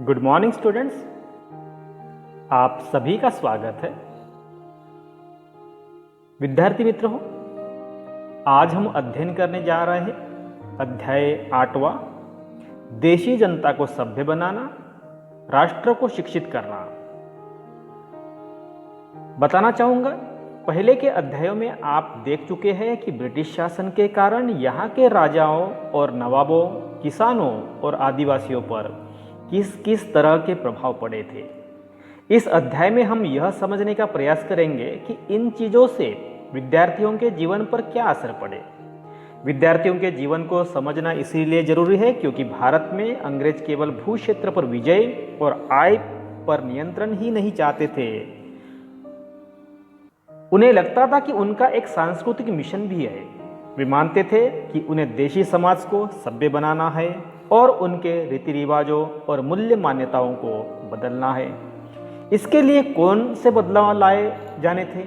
Good morning students, आप सभी का स्वागत है। विद्यार्थी मित्रों, आज हम अध्ययन करने जा रहे हैं अध्याय 8वां, देशी जनता को सभ्य बनाना, राष्ट्र को शिक्षित करना। बताना चाहूंगा, पहले के अध्यायों में आप देख चुके हैं कि ब्रिटिश शासन के कारण यहाँ के राजाओं और नवाबों, किसानों और आदिवासियों पर किस किस तरह के प्रभाव पड़े थे। इस अध्याय में हम यह समझने का प्रयास करेंगे कि इन चीज़ों से विद्यार्थियों के जीवन पर क्या असर पड़े। विद्यार्थियों के जीवन को समझना इसीलिए जरूरी है क्योंकि भारत में अंग्रेज केवल भू क्षेत्र पर विजय और आय पर नियंत्रण ही नहीं चाहते थे। उन्हें लगता था कि उनका एक सांस्कृतिक मिशन भी है। वे मानते थे कि उन्हें देशी समाज को सभ्य बनाना है और उनके रीति रिवाजों और मूल्य मान्यताओं को बदलना है। इसके लिए कौन से बदलाव लाए जाने थे?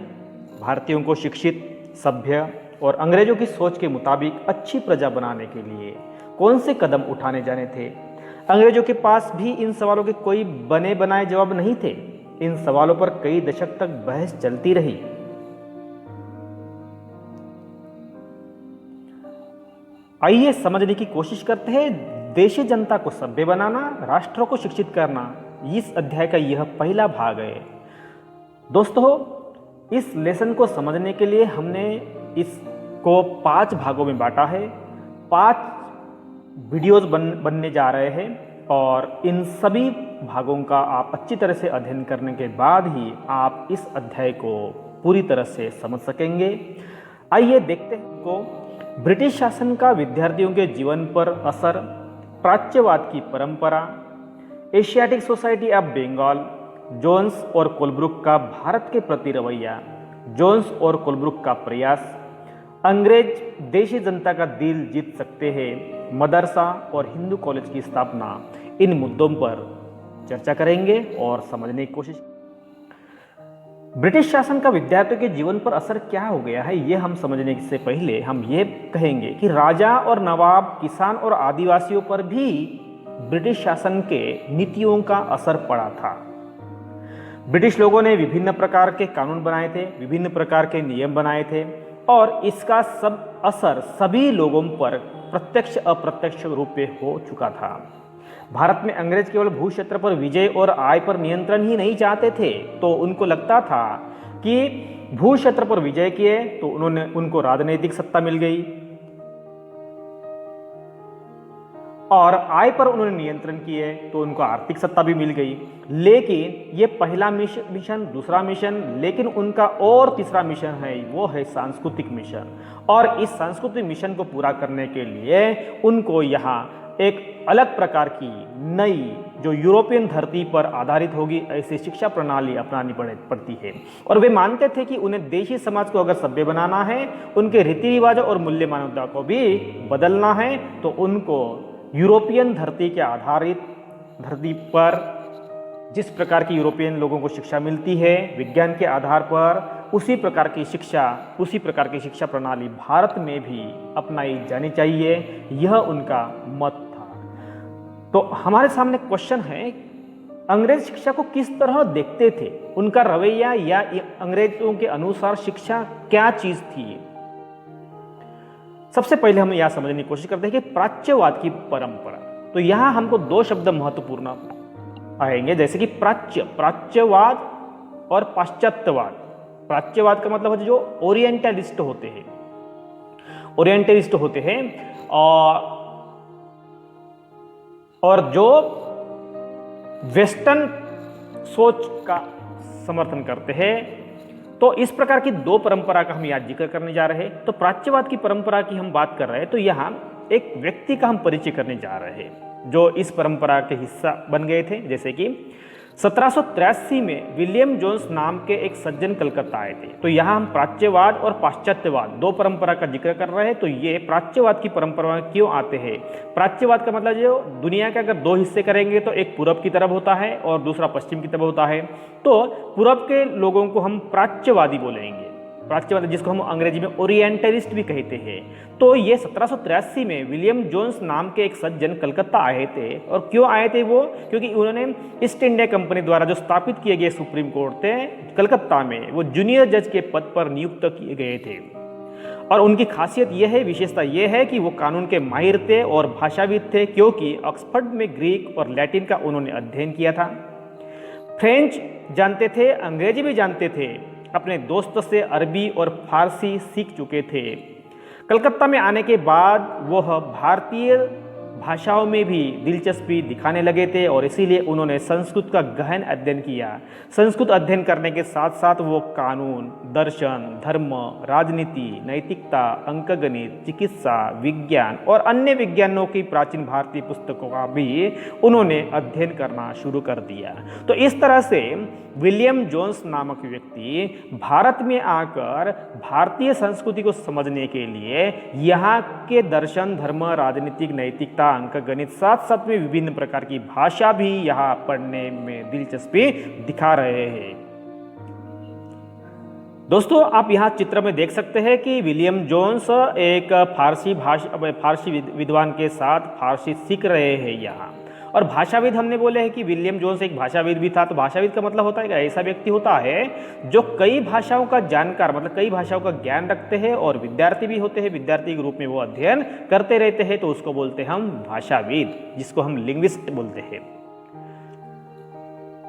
भारतीयों को शिक्षित, सभ्य और अंग्रेजों की सोच के मुताबिक अच्छी प्रजा बनाने के लिए कौन से कदम उठाने जाने थे? अंग्रेजों के पास भी इन सवालों के कोई बने बनाए जवाब नहीं थे। इन सवालों पर कई दशक तक बहस चलती रही। आइए समझने की कोशिश करते हैं देशी जनता को सभ्य बनाना, राष्ट्र को शिक्षित करना। इस अध्याय का यह पहला भाग है। दोस्तों, इस लेसन को समझने के लिए हमने इसको 5 भागों में बांटा है। 5 वीडियोज बनने जा रहे हैं और इन सभी भागों का आप अच्छी तरह से अध्ययन करने के बाद ही आप इस अध्याय को पूरी तरह से समझ सकेंगे। आइए देखते हैं को ब्रिटिश शासन का विद्यार्थियों के जीवन पर असर, प्राच्यवाद की परंपरा, Asiatic society of Bengal, Jones और कोलब्रुक का भारत के प्रति रवैया, जोन्स और कोलब्रुक का प्रयास, अंग्रेज देशी जनता का दिल जीत सकते हैं, मदरसा और हिंदू कॉलेज की स्थापना। इन मुद्दों पर चर्चा करेंगे और समझने की कोशिश। ब्रिटिश शासन का विद्यार्थियों के जीवन पर असर क्या हो गया है, ये हम समझने से पहले हम ये कहेंगे कि राजा और नवाब, किसान और आदिवासियों पर भी ब्रिटिश शासन के नीतियों का असर पड़ा था। ब्रिटिश लोगों ने विभिन्न प्रकार के कानून बनाए थे, विभिन्न प्रकार के नियम बनाए थे और इसका सब असर सभी लोगों पर प्रत्यक्ष अप्रत्यक्ष रूप में हो चुका था। भारत में अंग्रेज केवल भू क्षेत्र पर विजय और आय पर नियंत्रण ही नहीं चाहते थे। तो उनको लगता था कि भू क्षेत्र पर विजय किए तो उनको राजनीतिक सत्ता मिल गई और आय पर उन्होंने नियंत्रण किए तो उनको आर्थिक सत्ता भी मिल गई। लेकिन ये पहला मिशन, दूसरा मिशन, लेकिन उनका और तीसरा मिशन है, वो है सांस्कृतिक मिशन। और इस सांस्कृतिक मिशन को पूरा करने के लिए उनको यहाँ एक अलग प्रकार की नई, जो यूरोपियन धरती पर आधारित होगी, ऐसी शिक्षा प्रणाली अपनानी पड़ती है। और वे मानते थे कि उन्हें देशी समाज को अगर सभ्य बनाना है, उनके रीति रिवाजों और मूल्य मान्यता को भी बदलना है, तो उनको यूरोपियन धरती के आधारित धरती पर जिस प्रकार की यूरोपियन लोगों को शिक्षा मिलती है विज्ञान के आधार पर, उसी प्रकार की शिक्षा प्रणाली भारत में भी अपनाई जानी चाहिए। यह उनका मत था। तो हमारे सामने क्वेश्चन है, अंग्रेज शिक्षा को किस तरह देखते थे? उनका रवैया या अंग्रेजों के अनुसार शिक्षा क्या चीज थी? सबसे पहले हम यह समझने की कोशिश करते हैं कि प्राच्यवाद की परंपरा। तो यहां हमको 2 शब्द महत्वपूर्ण आएंगे, जैसे कि प्राच्यवाद और पाश्चात्यवाद। प्राच्यवाद का मतलब है जो ओरिएंटलिस्ट होते हैं और जो वेस्टर्न सोच का समर्थन करते हैं। तो इस प्रकार की 2 परंपरा का हम यहाँ जिक्र करने जा रहे हैं। तो प्राच्यवाद की परंपरा की हम बात कर रहे हैं, तो यहाँ एक व्यक्ति का हम परिचय करने जा रहे हैं जो इस परंपरा के हिस्सा बन गए थे। जैसे कि 1783 में विलियम जोन्स नाम के एक सज्जन कलकत्ता आए थे। तो यहाँ हम प्राच्यवाद और पाश्चात्यवाद 2 परंपरा का जिक्र कर रहे हैं। तो ये प्राच्यवाद की परंपरा में क्यों आते हैं? प्राच्यवाद का मतलब जो दुनिया के अगर 2 हिस्से करेंगे तो एक पूरब की तरफ होता है और दूसरा पश्चिम की तरफ होता है। तो पूरब के लोगों को हम प्राच्यवादी बोलेंगे प्राच्यवादी, जिसको हम अंग्रेजी में ओरिएंटलिस्ट भी कहते हैं। तो ये 1783 में विलियम जोन्स नाम के एक सज्जन कलकत्ता आए थे। और क्यों आए थे वो? क्योंकि उन्होंने ईस्ट इंडिया कंपनी द्वारा जो स्थापित किए गए सुप्रीम कोर्ट थे कलकत्ता में, वो जूनियर जज के पद पर नियुक्त किए गए थे। और उनकी खासियत यह है, विशेषता यह है कि वो कानून के माहिर थे और भाषाविद थे, क्योंकि ऑक्सफोर्ड में ग्रीक और लैटिन का उन्होंने अध्ययन किया था। फ्रेंच जानते थे, अंग्रेजी भी जानते थे, अपने दोस्त से अरबी और फारसी सीख चुके थे। कलकत्ता में आने के बाद वह भारतीय भाषाओं में भी दिलचस्पी दिखाने लगे थे और इसीलिए उन्होंने संस्कृत का गहन अध्ययन किया। संस्कृत अध्ययन करने के साथ साथ वो कानून, दर्शन, धर्म, राजनीति, नैतिकता, अंकगणित, चिकित्सा, विज्ञान और अन्य विज्ञानों की प्राचीन भारतीय पुस्तकों का भी उन्होंने अध्ययन करना शुरू कर दिया। तो इस तरह से विलियम जोन्स नामक व्यक्ति भारत में आकर भारतीय संस्कृति को समझने के लिए यहाँ के दर्शन, धर्म, राजनीतिक, नैतिकता, अंकगणित, साथ साथ में विभिन्न प्रकार की भाषा भी यहाँ पढ़ने में दिलचस्पी दिखा रहे हैं। दोस्तों, आप यहाँ चित्र में देख सकते हैं कि विलियम जोन्स एक फारसी विद्वान के साथ फारसी सीख रहे हैं यहाँ। और भाषाविद हमने बोले हैं कि विलियम जोन्स एक भाषाविद भी था। तो भाषाविद का मतलब होता है कि ऐसा व्यक्ति होता है जो कई भाषाओं का जानकार, मतलब कई भाषाओं का ज्ञान रखते हैं और विद्यार्थी भी होते हैं, विद्यार्थी के रूप में वो अध्ययन करते रहते हैं। तो उसको बोलते हैं हम भाषाविद, जिसको हम लिंग्विस्ट बोलते हैं।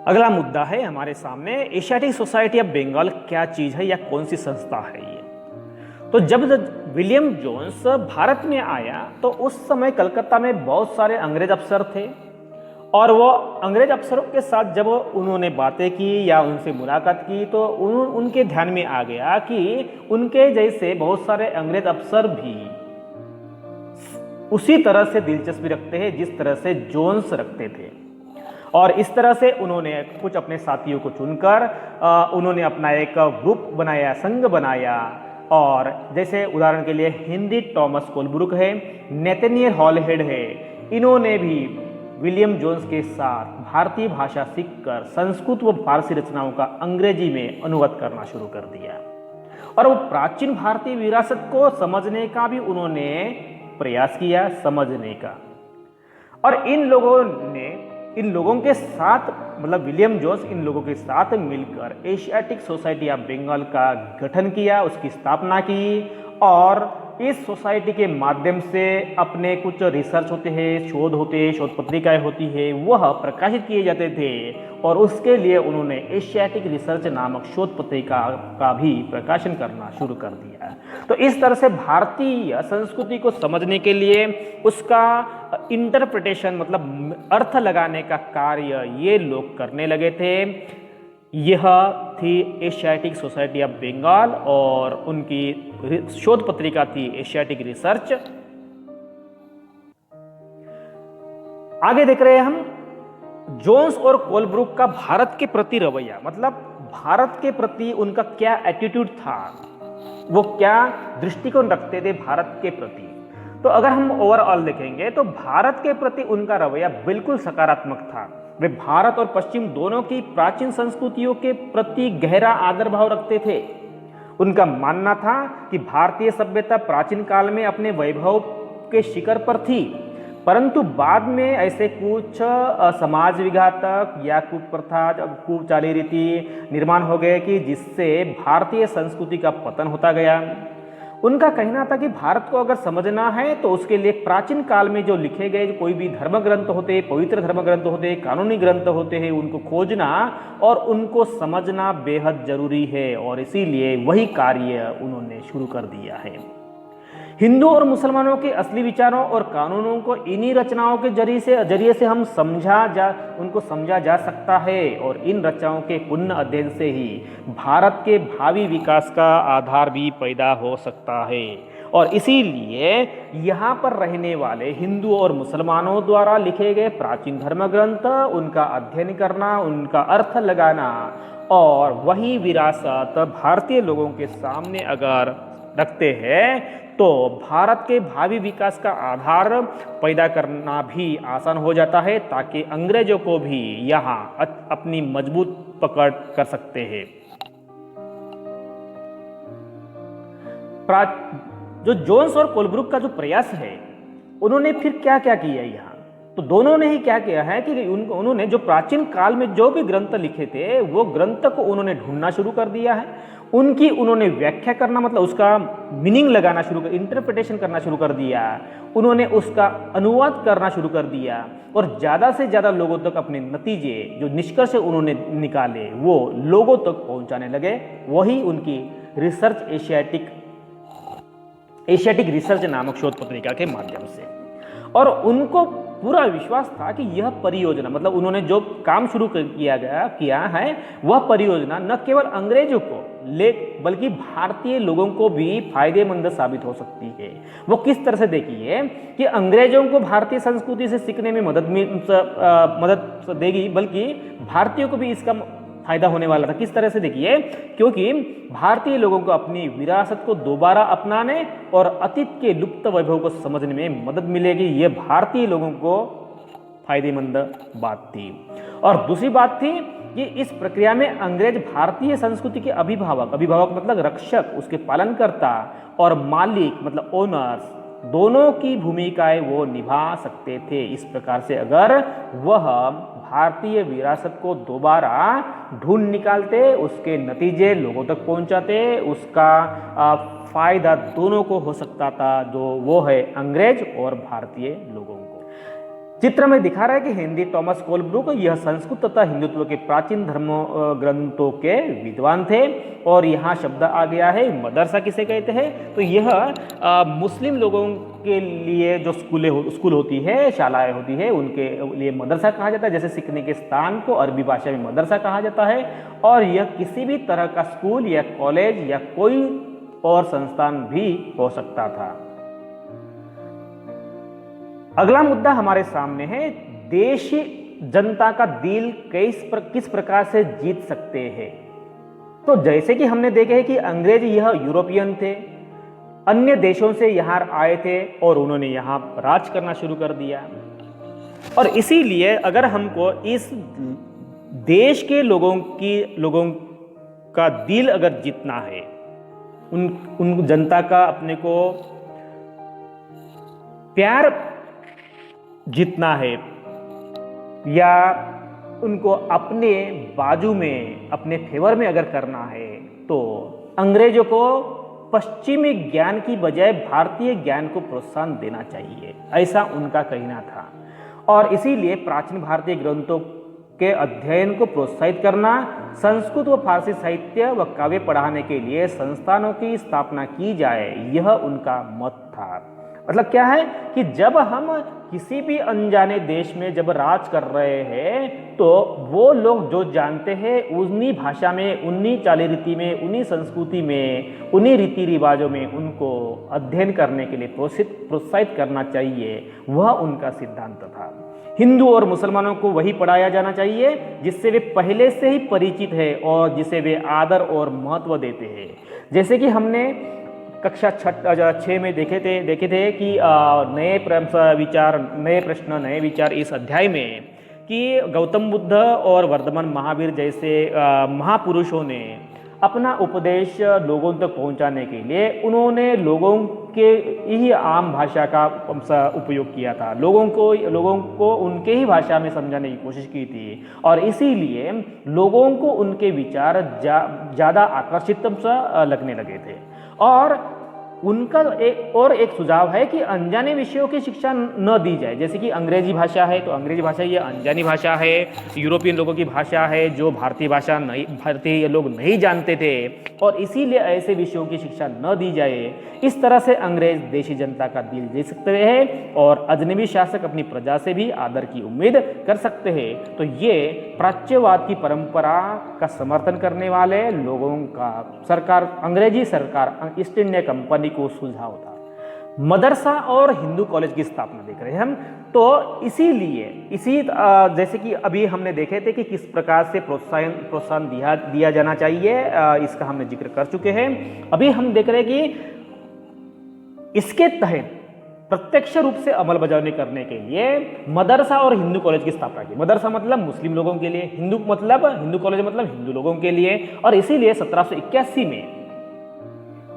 अगला मुद्दा है हमारे सामने, एशियाटिक सोसाइटी ऑफ बंगाल क्या चीज है या कौन सी संस्था है ये? तो जब विलियम जोन्स भारत में आया तो उस समय कलकत्ता में बहुत सारे अंग्रेज अफसर थे और वो अंग्रेज अफसरों के साथ जब उन्होंने बातें की या उनसे मुलाकात की तो उनके ध्यान में आ गया कि उनके जैसे बहुत सारे अंग्रेज अफसर भी उसी तरह से दिलचस्पी रखते हैं जिस तरह से जोन्स रखते थे। और इस तरह से उन्होंने कुछ अपने साथियों को चुनकर उन्होंने अपना एक ग्रुप बनाया, संघ बनाया। और जैसे उदाहरण के लिए हेनरी थॉमस कोलब्रुक है, नेथनियल हॉलहेड है, इन्होंने भी विलियम जोन्स के साथ भारतीय भाषा सीखकर संस्कृत व फारसी रचनाओं का अंग्रेजी में अनुवाद करना शुरू कर दिया। और वो प्राचीन भारतीय विरासत को समझने का भी उन्होंने प्रयास किया, समझने का। और इन लोगों के साथ, मतलब विलियम जोन्स इन लोगों के साथ मिलकर एशियाटिक सोसाइटी ऑफ बंगाल का गठन किया, उसकी स्थापना की। और इस सोसाइटी के माध्यम से अपने कुछ रिसर्च होते हैं, शोध होते हैं, शोध पत्रिकाएं होती है, वह प्रकाशित किए जाते थे। और उसके लिए उन्होंने एशियाटिक रिसर्च नामक शोध पत्रिका का भी प्रकाशन करना शुरू कर दिया। तो इस तरह से भारतीय संस्कृति को समझने के लिए उसका इंटरप्रिटेशन, मतलब अर्थ लगाने का कार्य ये लोग करने लगे थे। यह थी एशियाटिक सोसाइटी ऑफ बंगाल और उनकी शोध पत्रिका थी एशियाटिक रिसर्च। आगे देख रहे हैं हम जोन्स और कोलब्रुक का भारत के प्रति रवैया, मतलब भारत के प्रति उनका क्या एटीट्यूड था, वो क्या दृष्टिकोण रखते थे भारत के प्रति। तो अगर हम ओवरऑल देखेंगे तो भारत के प्रति उनका रवैया बिल्कुल सकारात्मक था। वे भारत और पश्चिम दोनों की प्राचीन संस्कृतियों के प्रति गहरा आदर भाव रखते थे। उनका मानना था कि भारतीय सभ्यता प्राचीन काल में अपने वैभव के शिखर पर थी, परंतु बाद में ऐसे कुछ समाज विघातक या कुप्रथा, कुचाली रीति निर्माण हो गए कि जिससे भारतीय संस्कृति का पतन होता गया। उनका कहना था कि भारत को अगर समझना है तो उसके लिए प्राचीन काल में जो लिखे गए कोई भी धर्म ग्रंथ होते, पवित्र धर्म ग्रंथ होते, कानूनी ग्रंथ होते हैं, उनको खोजना और उनको समझना बेहद जरूरी है। और इसीलिए वही कार्य उन्होंने शुरू कर दिया है। हिंदू और मुसलमानों के असली विचारों और कानूनों को इन्हीं रचनाओं के जरिए से हम उनको समझा जा सकता है। और इन रचनाओं के पुण्य अध्ययन से ही भारत के भावी विकास का आधार भी पैदा हो सकता है। और इसीलिए यहाँ पर रहने वाले हिंदू और मुसलमानों द्वारा लिखे गए प्राचीन धर्म ग्रंथ, उनका अध्ययन करना, उनका अर्थ लगाना और वही विरासत भारतीय लोगों के सामने अगर रखते हैं तो भारत के भावी विकास का आधार पैदा करना भी आसान हो जाता है, ताकि अंग्रेजों को भी यहाँ अपनी मजबूत पकड़ कर सकते हैं। जो जोन्स और कोलब्रुक का जो प्रयास है, उन्होंने फिर क्या क्या किया यहाँ, तो दोनों ने ही क्या किया है कि उन्होंने जो प्राचीन काल में जो भी ग्रंथ लिखे थे वो ग्रंथ को उन्होंने ढूंढना शुरू कर दिया है, उनकी उन्होंने व्याख्या करना मतलब उसका मीनिंग लगाना शुरू कर, इंटरप्रिटेशन करना शुरू कर दिया, उन्होंने उसका अनुवाद करना शुरू कर दिया और ज़्यादा से ज़्यादा लोगों तक अपने नतीजे जो निष्कर्ष उन्होंने निकाले वो लोगों तक पहुंचाने लगे। वही उनकी रिसर्च एशियाटिक रिसर्च नामक शोध पत्रिका के माध्यम से। और उनको पूरा विश्वास था कि यह परियोजना मतलब उन्होंने जो काम शुरू किया है वह परियोजना न केवल अंग्रेजों को बल्कि भारतीय लोगों को भी फायदेमंद साबित हो सकती है। वो किस तरह से देखिए कि अंग्रेजों को भारतीय संस्कृति से सीखने में मदद देगी, बल्कि भारतीयों को भी इसका फायदा होने वाला था। किस तरह से देखिए, क्योंकि भारतीय लोगों को अपनी विरासत को दोबारा अपनाने और अतीत के लुप्त वैभव को समझने में मदद मिलेगी, यह भारतीय लोगों को फायदेमंद बात थी। और दूसरी बात थी कि इस प्रक्रिया में अंग्रेज भारतीय संस्कृति के अभिभावक मतलब रक्षक, उसके पालनकर्ता और मालिक मतलब ओनर्स, दोनों की भूमिकाएं वो निभा सकते थे। इस प्रकार से अगर वह भारतीय विरासत को दोबारा ढूंढ निकालते, उसके नतीजे लोगों तक पहुंचाते, उसका फायदा दोनों को हो सकता था, जो वो है अंग्रेज और भारतीय लोगों को। चित्र में दिखा रहा है कि हेनरी थॉमस कोलब्रुक यह संस्कृत तथा हिंदुत्व के प्राचीन धर्म ग्रंथों के विद्वान थे। और यहाँ शब्द आ गया है मदरसा किसे कहते हैं, तो यह मुस्लिम लोगों के लिए जो स्कूल होती है, शालाएं होती है, उनके लिए मदरसा कहा जाता है। जैसे सीखने के स्थान को अरबी भाषा में मदरसा कहा जाता है। और यह किसी भी तरह का स्कूल या कॉलेज या कोई और संस्थान भी हो सकता था। अगला मुद्दा हमारे सामने है, देशी जनता का दिल किस प्रकार से जीत सकते हैं। तो जैसे कि हमने देखे है कि अंग्रेज यह यूरोपियन थे, अन्य देशों से यहाँ आए थे और उन्होंने यहाँ राज करना शुरू कर दिया। और इसीलिए अगर हमको इस देश के लोगों का दिल अगर जीतना है, उन जनता का अपने को प्यार जीतना है या उनको अपने बाजू में, अपने फेवर में अगर करना है, तो अंग्रेजों को पश्चिमी ज्ञान की बजाय भारतीय ज्ञान को प्रोत्साहन देना चाहिए, ऐसा उनका कहना था। और इसीलिए प्राचीन भारतीय ग्रंथों के अध्ययन को प्रोत्साहित करना, संस्कृत व फारसी साहित्य व काव्य पढ़ाने के लिए संस्थानों की स्थापना की जाए, यह उनका मत था। मतलब क्या है कि जब हम किसी भी अनजाने देश में जब राज कर रहे हैं, तो वो लोग जो जानते हैं उन्हीं भाषा में, उन्हीं चाली रीति में, उन्हीं संस्कृति में, उन्हीं रीति रिवाजों में उनको अध्ययन करने के लिए प्रोत्साहित करना चाहिए, वह उनका सिद्धांत था। हिंदू और मुसलमानों को वही पढ़ाया जाना चाहिए जिससे वे पहले से ही परिचित है और जिसे वे आदर और महत्व देते हैं। जैसे कि हमने कक्षा 6 में देखे थे कि नए प्रश्न नए विचार इस अध्याय में, कि गौतम बुद्ध और वर्धमान महावीर जैसे महापुरुषों ने अपना उपदेश लोगों तक पहुंचाने के लिए उन्होंने लोगों के ही आम भाषा का उपयोग किया था, लोगों को उनके ही भाषा में समझाने की कोशिश की थी। और इसीलिए लोगों को उनके विचार ज़्यादा आकर्षित लगने लगे थे। और उनका एक सुझाव है कि अनजाने विषयों की शिक्षा न दी जाए। जैसे कि अंग्रेजी भाषा है, तो अंग्रेजी भाषा ये अनजानी भाषा है, यूरोपियन लोगों की भाषा है जो भारतीय लोग नहीं जानते थे, और इसीलिए ऐसे विषयों की शिक्षा न दी जाए। इस तरह से अंग्रेज देशी जनता का दिल जीत सकते हैं और अजनबी शासक अपनी प्रजा से भी आदर की उम्मीद कर सकते हैं। तो ये प्राच्यवाद की परंपरा का समर्थन करने वाले लोगों का अंग्रेजी सरकार ईस्ट इंडिया कंपनी को सुझाव था। मदरसा और हिंदू कॉलेज की स्थापना देख रहे हैं हम। तो इसी जैसे कि अभी हमने देखे थे कि किस प्रकार से प्रोत्साहन दिया जाना चाहिए, इसका हमने जिक्र कर चुके हैं। अभी हम देख रहे हैं कि इसके तहत प्रत्यक्ष रूप से अमल बजावनी करने के लिए मदरसा और हिंदू कॉलेज की स्थापना की। मदरसा मतलब मुस्लिम लोगों के लिए, हिंदू कॉलेज मतलब हिंदू लोगों के लिए। और इसीलिए 1781 में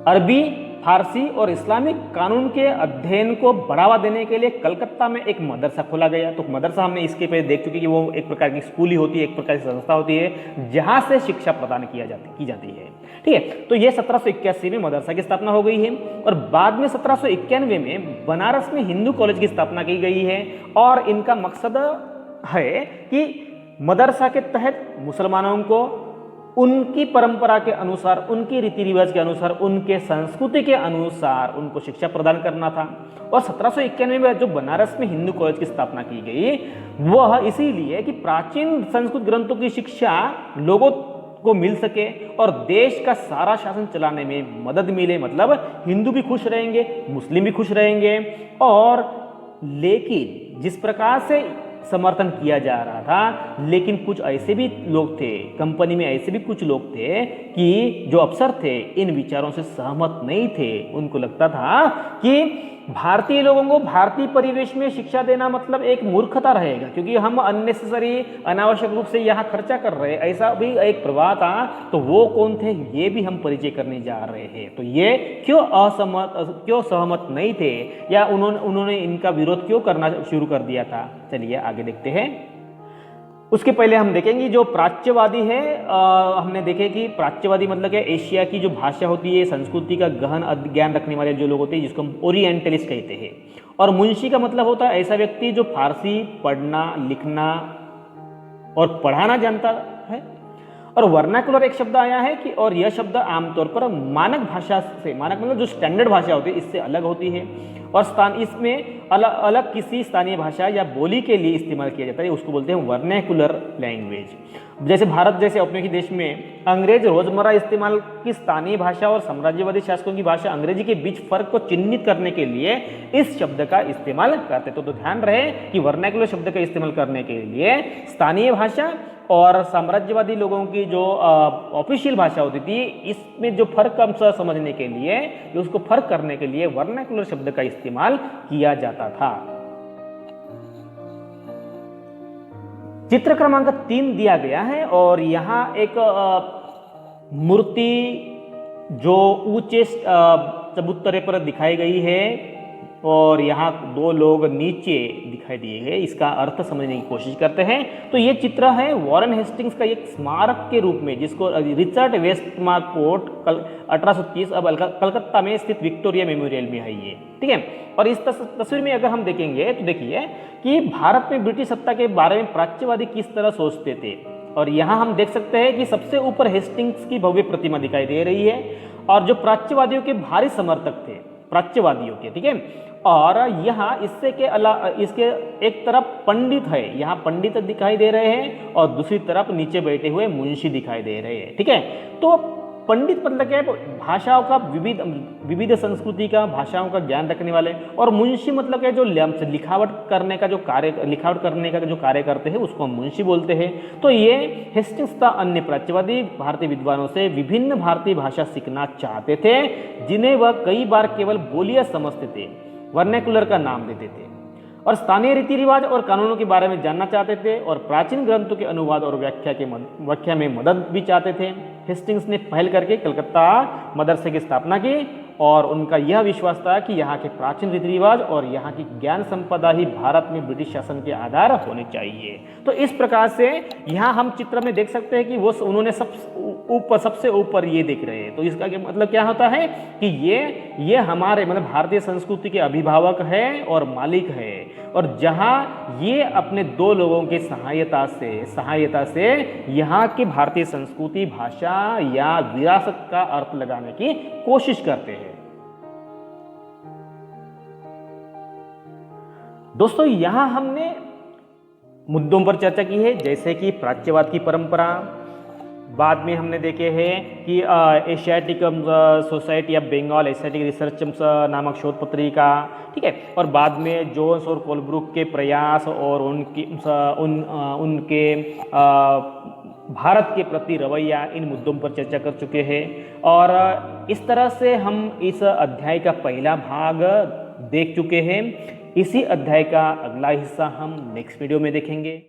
अरबी फारसी और इस्लामिक कानून के अध्ययन को बढ़ावा देने के लिए कलकत्ता में एक मदरसा खोला गया। तो मदरसा हमने इसके पहले देख चुके कि वो एक प्रकार की स्कूल ही होती है, एक प्रकार की संस्था होती है जहां से शिक्षा प्रदान की जाती है। ठीक है, तो ये 1781 में मदरसा की स्थापना हो गई है और बाद में 1791 में बनारस में हिंदू कॉलेज की स्थापना की गई है। और इनका मकसद है कि मदरसा के तहत मुसलमानों को उनकी परंपरा के अनुसार, उनकी रीति रिवाज के अनुसार, उनके संस्कृति के अनुसार उनको शिक्षा प्रदान करना था। और 1791 में जो बनारस में हिंदू कॉलेज की स्थापना की गई वह इसीलिए कि प्राचीन संस्कृत ग्रंथों की शिक्षा लोगों को मिल सके और देश का सारा शासन चलाने में मदद मिले। मतलब हिंदू भी खुश रहेंगे, मुस्लिम भी खुश रहेंगे। और लेकिन जिस प्रकार से समर्थन किया जा रहा था, लेकिन कुछ ऐसे भी लोग थे, कंपनी में ऐसे भी कुछ लोग थे कि जो अफसर थे इन विचारों से सहमत नहीं थे। उनको लगता था कि भारतीय लोगों को भारतीय परिवेश में शिक्षा देना मतलब एक मूर्खता रहेगा, क्योंकि हम अननेसेसरी अनावश्यक रूप से यहाँ खर्चा कर रहे हैं, ऐसा भी एक प्रभाव था। तो वो कौन थे ये भी हम परिचय करने जा रहे हैं। तो ये क्यों सहमत नहीं थे या उन्होंने इनका विरोध क्यों करना शुरू कर दिया था, चलिए आगे देखते हैं। उसके पहले हम देखेंगे जो प्राच्यवादी है, हमने देखे कि प्राच्यवादी मतलब क्या, एशिया की जो भाषा होती है, संस्कृति का गहन ज्ञान रखने वाले जो लोग होते हैं जिसको हम ओरिएंटलिस्ट कहते हैं। और मुंशी का मतलब होता है ऐसा व्यक्ति जो फारसी पढ़ना, लिखना और पढ़ाना जानता है। और वर्नाकुलर एक शब्द आया है कि, और यह शब्द आमतौर पर मानक भाषा से, मानक मतलब जो स्टैंडर्ड भाषा होती है इससे अलग होती है और इसमें अलग किसी स्थानीय भाषा या बोली के लिए इस्तेमाल किया जाता है, उसको बोलते हैं वर्नाकुलर लैंग्वेज। जैसे भारत जैसे अपने ही देश में अंग्रेज रोजमर्रा इस्तेमाल की स्थानीय भाषा और साम्राज्यवादी शासकों की भाषा अंग्रेजी के बीच फर्क को चिन्हित करने के लिए इस शब्द का इस्तेमाल करते। तो ध्यान रहे कि वर्नाकुलर शब्द का इस्तेमाल करने के लिए स्थानीय भाषा और साम्राज्यवादी लोगों की जो ऑफिशियल भाषा होती थी इसमें जो फर्क हम समझने के लिए, उसको फर्क करने के लिए वर्नाकुलर शब्द का इस्तेमाल किया जाता था। चित्र क्रमांक 3 दिया गया है और यहाँ एक मूर्ति जो ऊंचे चबूतरे पर दिखाई गई है और यहाँ 2 लोग नीचे दिखाई दिए गए। इसका अर्थ समझने की कोशिश करते हैं। तो ये चित्र है वॉरेन हेस्टिंग्स का एक स्मारक के रूप में, जिसको रिचर्ड वेस्टमार्क कोर्ट 1830 अब कलकत्ता में स्थित विक्टोरिया मेमोरियल में है ये, ठीक है। और इस तस्वीर में अगर हम देखेंगे तो देखिए कि भारत में ब्रिटिश सत्ता के बारे में प्राच्यवादी किस तरह सोचते थे। और यहाँ हम देख सकते हैं कि सबसे ऊपर हेस्टिंग्स की भव्य प्रतिमा दिखाई दे रही है और जो प्राच्यवादियों के भारी समर्थक थे, प्राच्यवादियों के, ठीक है। और यहाँ इसके एक तरफ पंडित है, यहाँ पंडित दिखाई दे रहे हैं और दूसरी तरफ नीचे बैठे हुए मुंशी दिखाई दे रहे हैं, ठीक है। तो पंडित मतलब क्या है, भाषाओं का विविध संस्कृति का, भाषाओं का ज्ञान रखने वाले। और मुंशी मतलब क्या है, जो लिखावट करने का जो कार्य करते हैं उसको हम मुंशी बोलते हैं। तो ये हेस्टिंग्स था अन्य प्राच्यवादी भारतीय विद्वानों से विभिन्न भारतीय भाषा सीखना चाहते थे, जिन्हें वह कई बार केवल बोलियां समझते थे, वर्नाकुलर का नाम देते थे और स्थानीय रीति रिवाज और कानूनों के बारे में जानना चाहते थे और प्राचीन ग्रंथों के अनुवाद और व्याख्या में मदद भी चाहते थे। हेस्टिंग्स ने पहल करके कलकत्ता मदरसे की स्थापना की और उनका यह विश्वास था कि यहाँ के प्राचीन रीति रिवाज और यहाँ की ज्ञान संपदा ही भारत में ब्रिटिश शासन के आधार होने चाहिए। तो इस प्रकार से यहाँ हम चित्र में देख सकते हैं कि उन्होंने सबसे ऊपर ये देख रहे हैं। तो इसका मतलब क्या होता है कि ये हमारे मतलब भारतीय संस्कृति के अभिभावक है और मालिक है, और जहाँ ये अपने 2 लोगों की सहायता से यहाँ की भारतीय संस्कृति, भाषा या विरासत का अर्थ लगाने की कोशिश करते हैं। दोस्तों यहाँ हमने मुद्दों पर चर्चा की है, जैसे कि प्राच्यवाद की परंपरा, बाद में हमने देखे हैं कि Asiatic society of Bengal Asiatic research नामक शोध पत्रिका, ठीक है। और बाद में जोन्स और कोलब्रुक के प्रयास और उनके भारत के प्रति रवैया, इन मुद्दों पर चर्चा कर चुके हैं। और इस तरह से हम इस अध्याय का पहला भाग देख चुके हैं। इसी अध्याय का अगला हिस्सा हम नेक्स्ट वीडियो में देखेंगे।